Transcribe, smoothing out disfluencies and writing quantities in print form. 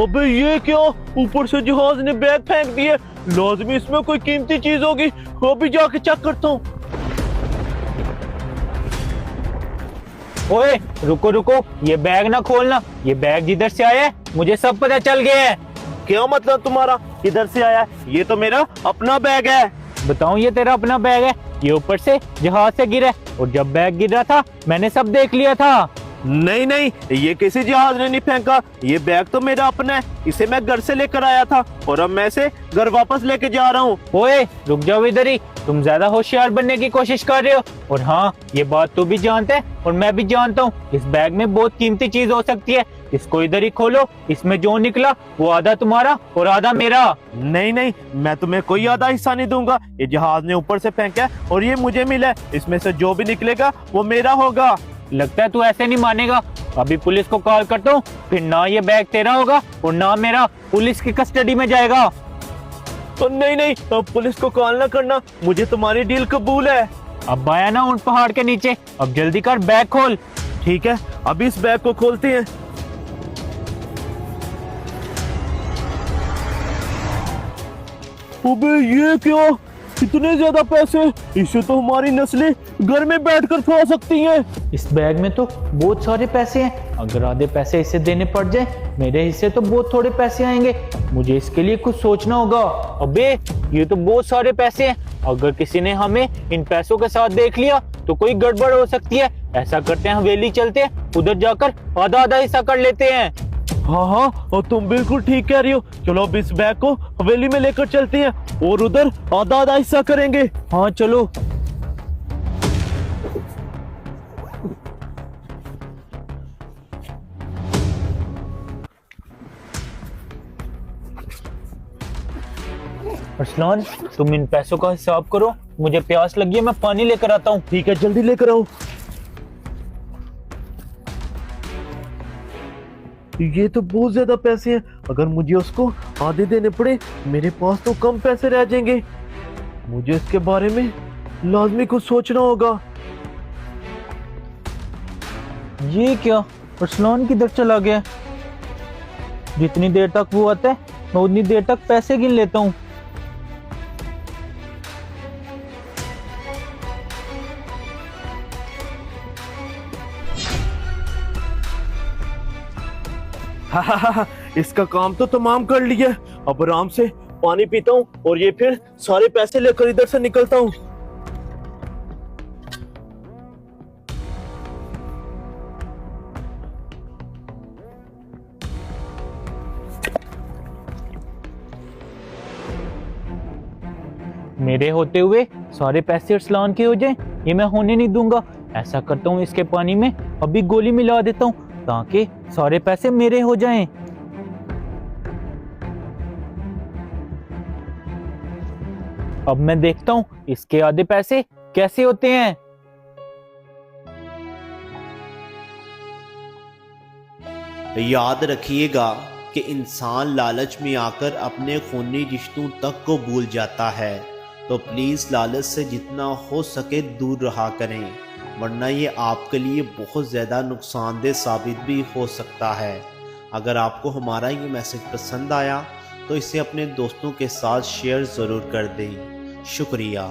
अबे ये क्या, ऊपर से जहाज ने बैग फेंक दिए। लाजमी इसमें कोई कीमती चीज होगी, अभी जाके चेक करता हूँ। ओए रुको रुको, ये बैग ना खोलना। ये बैग जिधर से आया है मुझे सब पता चल गया है। क्या मतलब तुम्हारा, किधर से आया? ये तो मेरा अपना बैग है। बताऊं ये तेरा अपना बैग है? ये ऊपर से जहाज से गिरा है, और जब बैग गिर रहा था मैंने सब देख लिया था। नहीं नहीं, ये किसी जहाज ने नहीं फेंका, ये बैग तो मेरा अपना है। इसे मैं घर से लेकर आया था और अब मैं इसे घर वापस लेके जा रहा हूँ। ओए रुक जाओ इधर ही, तुम ज्यादा होशियार बनने की कोशिश कर रहे हो। और हाँ, ये बात तू भी जानता है और मैं भी जानता हूँ, इस बैग में बहुत कीमती चीज हो सकती है। इसको इधर ही खोलो, इसमें जो निकला वो आधा तुम्हारा और आधा मेरा। नहीं नहीं, मैं तुम्हें कोई आधा हिस्सा नहीं दूंगा। ये जहाज ने ऊपर से फेंका है और ये मुझे मिला है, इसमें से जो भी निकलेगा वो मेरा होगा। लगता है तू ऐसे नहीं मानेगा। अभी पुलिस को कॉल करता हूँ, फिर ना ये बैग तेरा होगा और ना मेरा, पुलिस की कस्टडी में जाएगा। तो नहीं नहीं, अब पुलिस को कॉल ना करना, मुझे तुम्हारी डील कबूल है। अब आया ना उन पहाड़ के नीचे, अब जल्दी कर बैग खोल। ठीक है, अभी इस बैग को खोलते हैं। अबे ये क्या, इतने ज्यादा पैसे, इससे तो हमारी नस्लें घर में बैठकर खा सकती हैं। इस बैग में तो बहुत सारे पैसे हैं, अगर आधे पैसे इसे देने पड़ जाए मेरे हिस्से तो बहुत थोड़े पैसे आएंगे। मुझे इसके लिए कुछ सोचना होगा। अबे ये तो बहुत सारे पैसे हैं, अगर किसी ने हमें इन पैसों के साथ देख लिया तो कोई गड़बड़ हो सकती है। ऐसा करते हैं, हवेली चलते हैं, उधर जाकर आधा आधा हिस्सा कर लेते हैं। हाँ हाँ, और तुम बिल्कुल ठीक कह रही हो। चलो अब इस बैग को हवेली में लेकर चलते हैं और उधर आधा आधा हिस्सा करेंगे। हाँ चलो। अरसलान, तुम इन पैसों का हिसाब करो, मुझे प्यास लगी है, मैं पानी लेकर आता हूँ। ठीक है, जल्दी लेकर आओ। ये तो बहुत ज्यादा पैसे हैं, अगर मुझे उसको आधे देने पड़े मेरे पास तो कम पैसे रह जाएंगे। मुझे इसके बारे में लाजमी कुछ सोचना होगा। ये क्या, अरसलान किधर चला गया? जितनी देर तक वो आता है मैं उतनी देर तक पैसे गिन लेता हूँ। इसका काम तो तमाम कर लिया, अब आराम से पानी पीता हूँ और ये फिर सारे पैसे लेकर इधर से निकलता हूँ। मेरे होते हुए सारे पैसे अरसलान के हो जाएं, ये मैं होने नहीं दूंगा। ऐसा करता हूँ, इसके पानी में अभी गोली मिला देता हूँ ताकि सारे पैसे मेरे हो जाएं। अब मैं देखता हूँ इसके आधे पैसे कैसे होते हैं। याद रखिएगा कि इंसान लालच में आकर अपने खूनी रिश्तों तक को भूल जाता है, तो प्लीज़ लालच से जितना हो सके दूर रहा करें, वरना ये आपके लिए बहुत ज़्यादा नुकसानदेह साबित भी हो सकता है। अगर आपको हमारा ये मैसेज पसंद आया तो इसे अपने दोस्तों के साथ शेयर ज़रूर कर दें। शुक्रिया।